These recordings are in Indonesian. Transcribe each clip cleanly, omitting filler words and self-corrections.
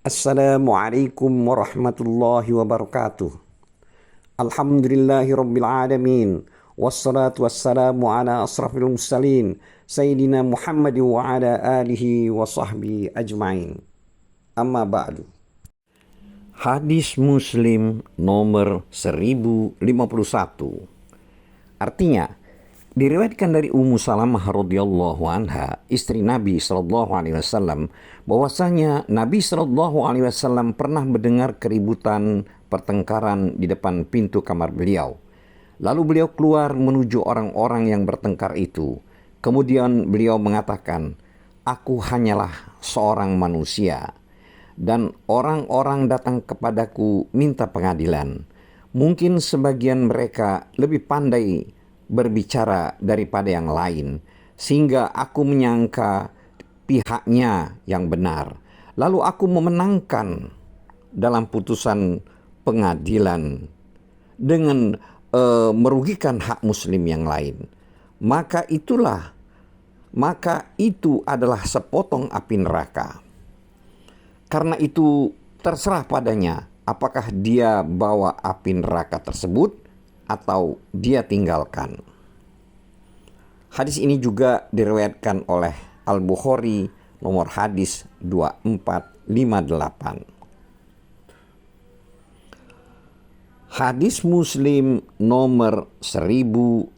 Assalamualaikum warahmatullahi wabarakatuh. Alhamdulillahi rabbil alamin. Wassalatu wassalamu ala asrafil mursalin. Sayyidina Muhammad wa ala alihi wa sahbihi ajma'in. Amma ba'du. Hadis Muslim nomor 1051. Artinya, diriwayatkan dari Ummu Salamah radhiyallahu anha, istri Nabi sallallahu alaihi wasallam, bahwasanya Nabi sallallahu alaihi wasallam pernah mendengar keributan pertengkaran di depan pintu kamar beliau. Lalu beliau keluar menuju orang-orang yang bertengkar itu. Kemudian beliau mengatakan, "Aku hanyalah seorang manusia dan orang-orang datang kepadaku minta pengadilan. Mungkin sebagian mereka lebih pandai berbicara daripada yang lain, sehingga aku menyangka pihaknya yang benar. Lalu aku memenangkan dalam putusan pengadilan dengan merugikan hak muslim yang lain. Maka itu adalah sepotong api neraka. Karena itu terserah padanya apakah dia bawa api neraka tersebut atau dia tinggalkan." Hadis ini juga diriwayatkan oleh Al-Bukhari nomor hadis 2458. Hadis Muslim nomor 1052.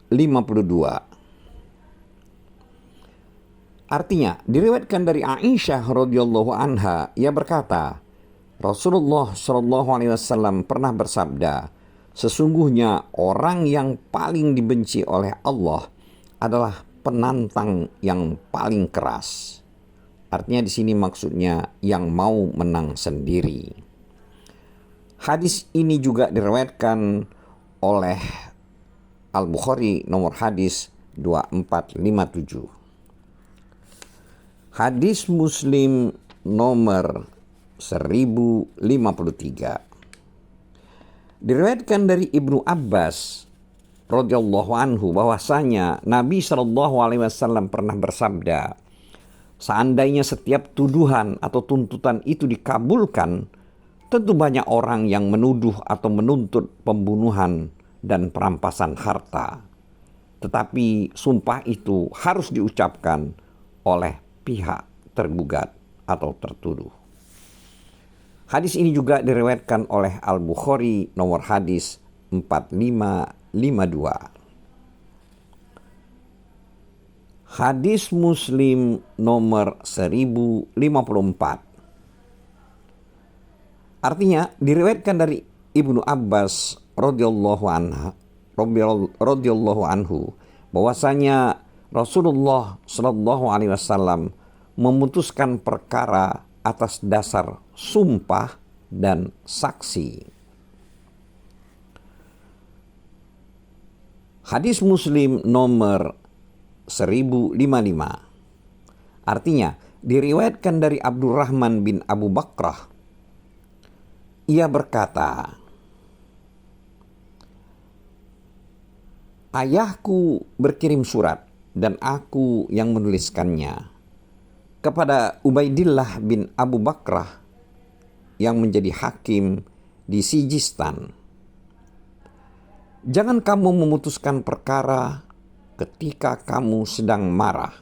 Artinya, diriwayatkan dari Aisyah radhiyallahu anha, ia berkata, Rasulullah shallallahu alaihi wasallam pernah bersabda, "Sesungguhnya orang yang paling dibenci oleh Allah adalah penantang yang paling keras." Artinya di sini maksudnya yang mau menang sendiri. Hadis ini juga diriwayatkan oleh Al-Bukhari nomor hadis 2457. Hadis Muslim nomor 1053. Diriwayatkan dari Ibnu Abbas radhiyallahu anhu bahwasanya Nabi sallallahu alaihi wasallam pernah bersabda, "Seandainya setiap tuduhan atau tuntutan itu dikabulkan, tentu banyak orang yang menuduh atau menuntut pembunuhan dan perampasan harta. Tetapi sumpah itu harus diucapkan oleh pihak tergugat atau tertuduh." Hadis ini juga diriwayatkan oleh Al-Bukhari nomor hadis 4552. Hadis Muslim nomor 1054. Artinya diriwayatkan dari Ibnu Abbas radhiyallahu anhu bahwasanya Rasulullah sallallahu alaihi wasallam memutuskan perkara atas dasar sumpah dan saksi. Hadis Muslim nomor 1055. Artinya diriwayatkan dari Abdurrahman bin Abu Bakrah. Ia berkata, "Ayahku berkirim surat dan aku yang menuliskannya kepada Ubaidillah bin Abu Bakrah yang menjadi hakim di Sijistan. Jangan kamu memutuskan perkara ketika kamu sedang marah.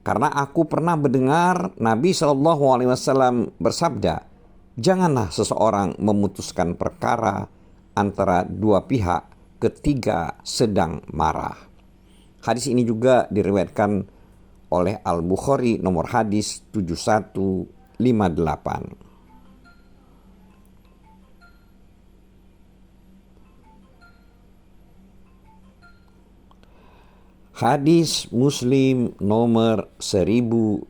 Karena aku pernah mendengar Nabi SAW bersabda, janganlah seseorang memutuskan perkara antara dua pihak ketika sedang marah." Hadis ini juga diriwayatkan oleh Al-Bukhari nomor hadis 7158. Hadis Muslim nomor 1056.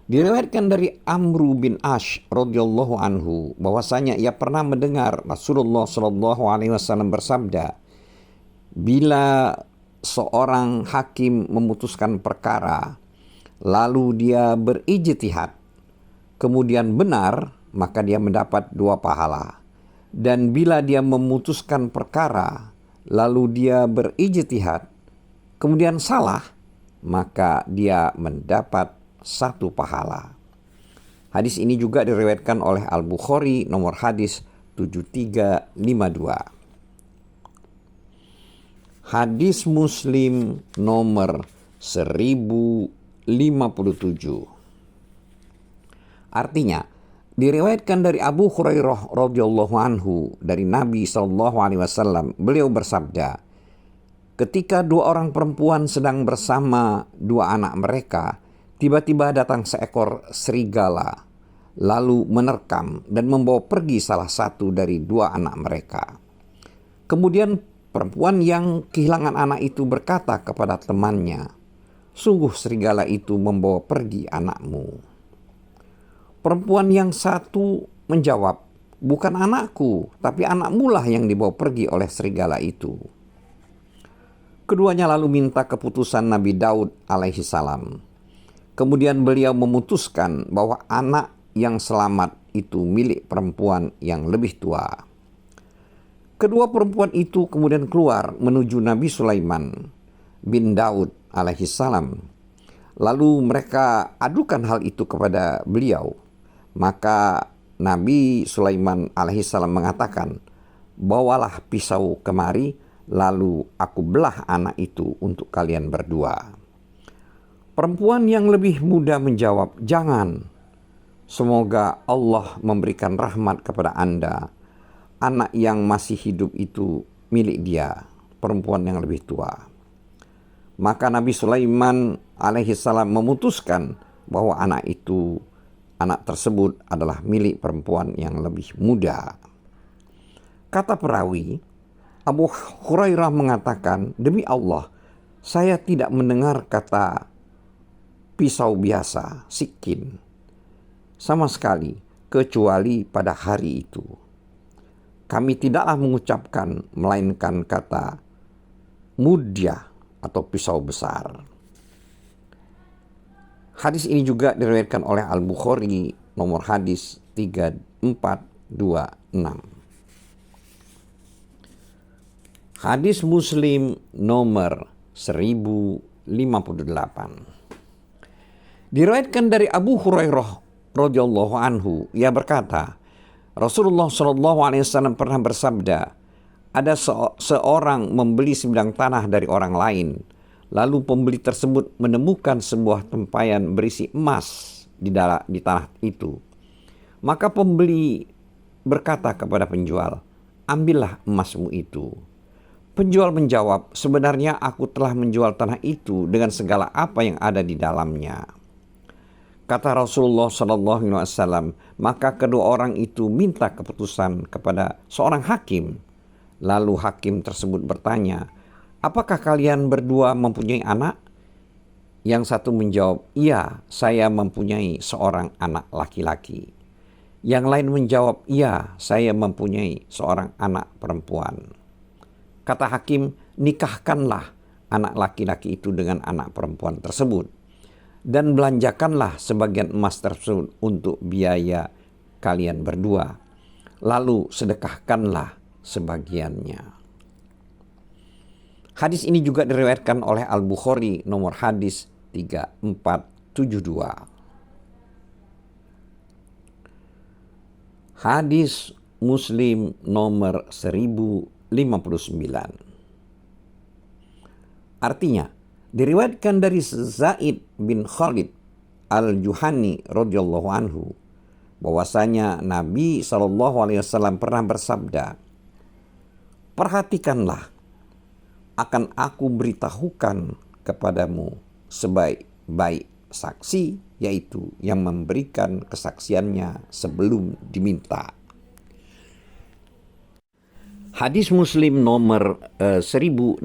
Diriwayatkan dari Amru bin Ash radhiyallahu anhu bahwasanya ia pernah mendengar Rasulullah sallallahu alaihi wasallam bersabda, "Bila seorang hakim memutuskan perkara, lalu dia berijtihad, kemudian benar, maka dia mendapat 2 pahala. Dan bila dia memutuskan perkara, lalu dia berijtihad, kemudian salah, maka dia mendapat 1 pahala." Hadis ini juga diriwayatkan oleh Al-Bukhari nomor hadis 7352. Hadis Muslim nomor 1057. Artinya, diriwayatkan dari Abu Hurairah radhiyallahu anhu dari Nabi SAW, beliau bersabda, ketika dua orang perempuan sedang bersama dua anak mereka, tiba-tiba datang seekor serigala, lalu menerkam dan membawa pergi salah satu dari dua anak mereka. Kemudian perempuan yang kehilangan anak itu berkata kepada temannya, sungguh serigala itu membawa pergi anakmu. Perempuan yang satu menjawab, bukan anakku, tapi anakmu lah yang dibawa pergi oleh serigala itu. Keduanya lalu minta keputusan Nabi Daud alaihi salam. Kemudian beliau memutuskan bahwa anak yang selamat itu milik perempuan yang lebih tua. Kedua perempuan itu kemudian keluar menuju Nabi Sulaiman bin Daud alaihi salam. Lalu mereka adukan hal itu kepada beliau. Maka Nabi Sulaiman alaihissalam mengatakan, bawalah pisau kemari, lalu aku belah anak itu untuk kalian berdua. Perempuan yang lebih muda menjawab, jangan. Semoga Allah memberikan rahmat kepada Anda. Anak yang masih hidup itu milik dia, perempuan yang lebih tua. Maka Nabi Sulaiman alaihissalam memutuskan bahwa anak tersebut adalah milik perempuan yang lebih muda. Kata perawi, Abu Hurairah mengatakan, demi Allah, saya tidak mendengar kata pisau biasa, sikin, sama sekali, kecuali pada hari itu. Kami tidaklah mengucapkan, melainkan kata mudyah atau pisau besar. Hadis ini juga diriwayatkan oleh Al-Bukhari nomor hadis 3426. Hadis Muslim nomor 1058. Diriwayatkan dari Abu Hurairah radhiyallahu anhu, ia berkata, Rasulullah SAW pernah bersabda, ada seorang membeli sebidang tanah dari orang lain. Lalu pembeli tersebut menemukan sebuah tempayan berisi emas di tanah itu. Maka pembeli berkata kepada penjual, ambillah emasmu itu. Penjual menjawab, sebenarnya aku telah menjual tanah itu dengan segala apa yang ada di dalamnya. Kata Rasulullah SAW, maka kedua orang itu minta keputusan kepada seorang hakim. Lalu hakim tersebut bertanya, apakah kalian berdua mempunyai anak? Yang satu menjawab, iya, saya mempunyai seorang anak laki-laki. Yang lain menjawab, iya, saya mempunyai seorang anak perempuan. Kata hakim, nikahkanlah anak laki-laki itu dengan anak perempuan tersebut. Dan belanjakanlah sebagian emas tersebut untuk biaya kalian berdua. Lalu sedekahkanlah sebagiannya. Hadis ini juga diriwayatkan oleh Al-Bukhari nomor hadis 3472. Hadis Muslim nomor 1059. Artinya, diriwayatkan dari Zaid bin Khalid Al-Juhani radhiyallahu anhu bahwasanya Nabi SAW pernah bersabda, perhatikanlah, akan aku beritahukan kepadamu sebaik-baik saksi, yaitu yang memberikan kesaksiannya sebelum diminta. Hadis Muslim nomor 1060.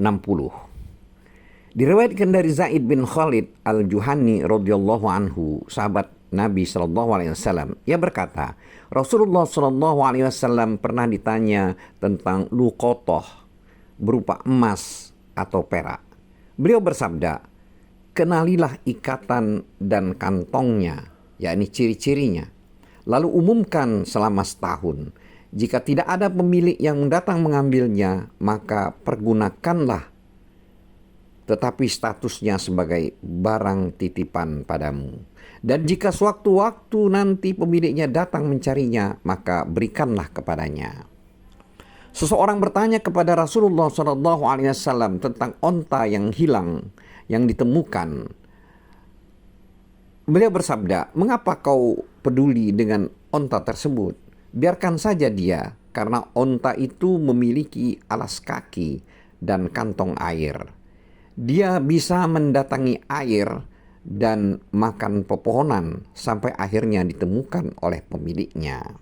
Diriwayatkan dari Zaid bin Khalid Al-Juhani radhiyallahu anhu, sahabat Nabi SAW. Ia berkata, Rasulullah SAW pernah ditanya tentang luqotoh, berupa emas atau perak. Beliau bersabda, kenalilah ikatan dan kantongnya, yakni ciri-cirinya. Lalu umumkan selama setahun. Jika tidak ada pemilik yang datang mengambilnya, maka pergunakanlah, tetapi statusnya sebagai barang titipan padamu. Dan jika sewaktu-waktu nanti pemiliknya datang mencarinya, maka berikanlah kepadanya. Seseorang bertanya kepada Rasulullah SAW tentang onta yang hilang, yang ditemukan. Beliau bersabda, "Mengapa kau peduli dengan onta tersebut? Biarkan saja dia, karena onta itu memiliki alas kaki dan kantong air. Dia bisa mendatangi air dan makan pepohonan sampai akhirnya ditemukan oleh pemiliknya."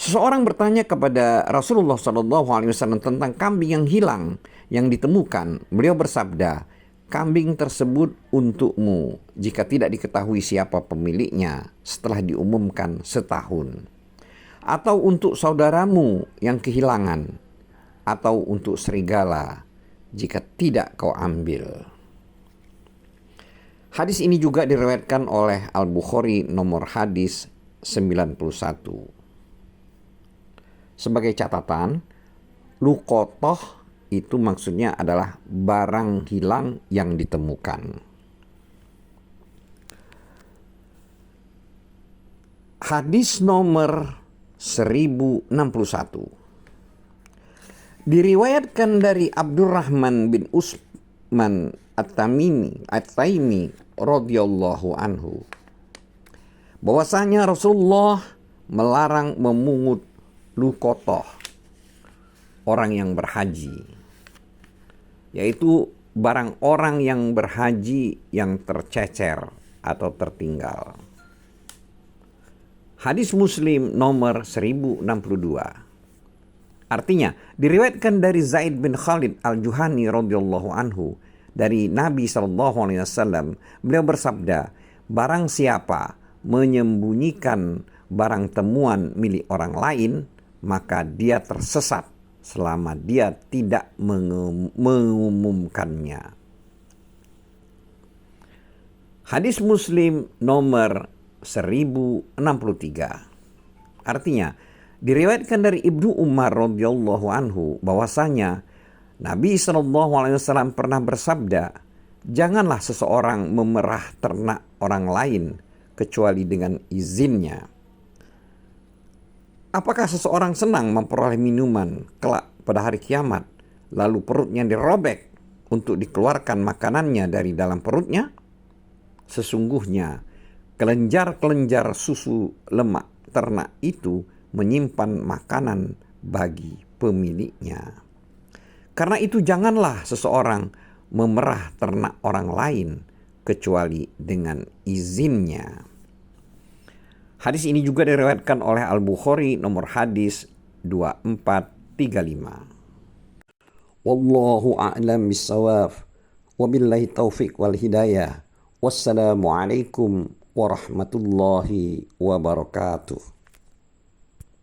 Seseorang bertanya kepada Rasulullah SAW tentang kambing yang hilang yang ditemukan. Beliau bersabda, "Kambing tersebut untukmu jika tidak diketahui siapa pemiliknya setelah diumumkan setahun. Atau untuk saudaramu yang kehilangan. Atau untuk serigala jika tidak kau ambil." Hadis ini juga diriwayatkan oleh Al-Bukhari nomor hadis 91. Sebagai catatan, luqotoh itu maksudnya adalah barang hilang yang ditemukan. Hadis nomor 1061. Diriwayatkan dari Abdurrahman bin Utsman At-Taimi radhiyallahu anhu bahwasanya Rasulullah melarang memungut luqotoh orang yang berhaji, yaitu barang orang yang berhaji yang tercecer atau tertinggal. Hadis Muslim nomor 1062. Artinya, diriwayatkan dari Zaid bin Khalid Al-Juhani radhiyallahu anhu dari Nabi SAW, beliau bersabda, "Barang siapa menyembunyikan barang temuan milik orang lain, maka dia tersesat selama dia tidak mengumumkannya." Hadis Muslim nomor 1063. Artinya, diriwayatkan dari Ibnu Umar radhiyallahu anhu bahwasanya Nabi SAW pernah bersabda, "Janganlah seseorang memerah ternak orang lain kecuali dengan izinnya." Apakah seseorang senang memperoleh minuman kelak pada hari kiamat, lalu perutnya dirobek untuk dikeluarkan makanannya dari dalam perutnya? Sesungguhnya kelenjar-kelenjar susu lemak ternak itu menyimpan makanan bagi pemiliknya. Karena itu janganlah seseorang memerah ternak orang lain kecuali dengan izinnya. Hadis ini juga diriwayatkan oleh Al-Bukhari nomor hadis 2435. Wallahu a'lam bissawab. Wabillahi taufiq wal hidayah. Wassalamualaikum warahmatullahi wabarakatuh.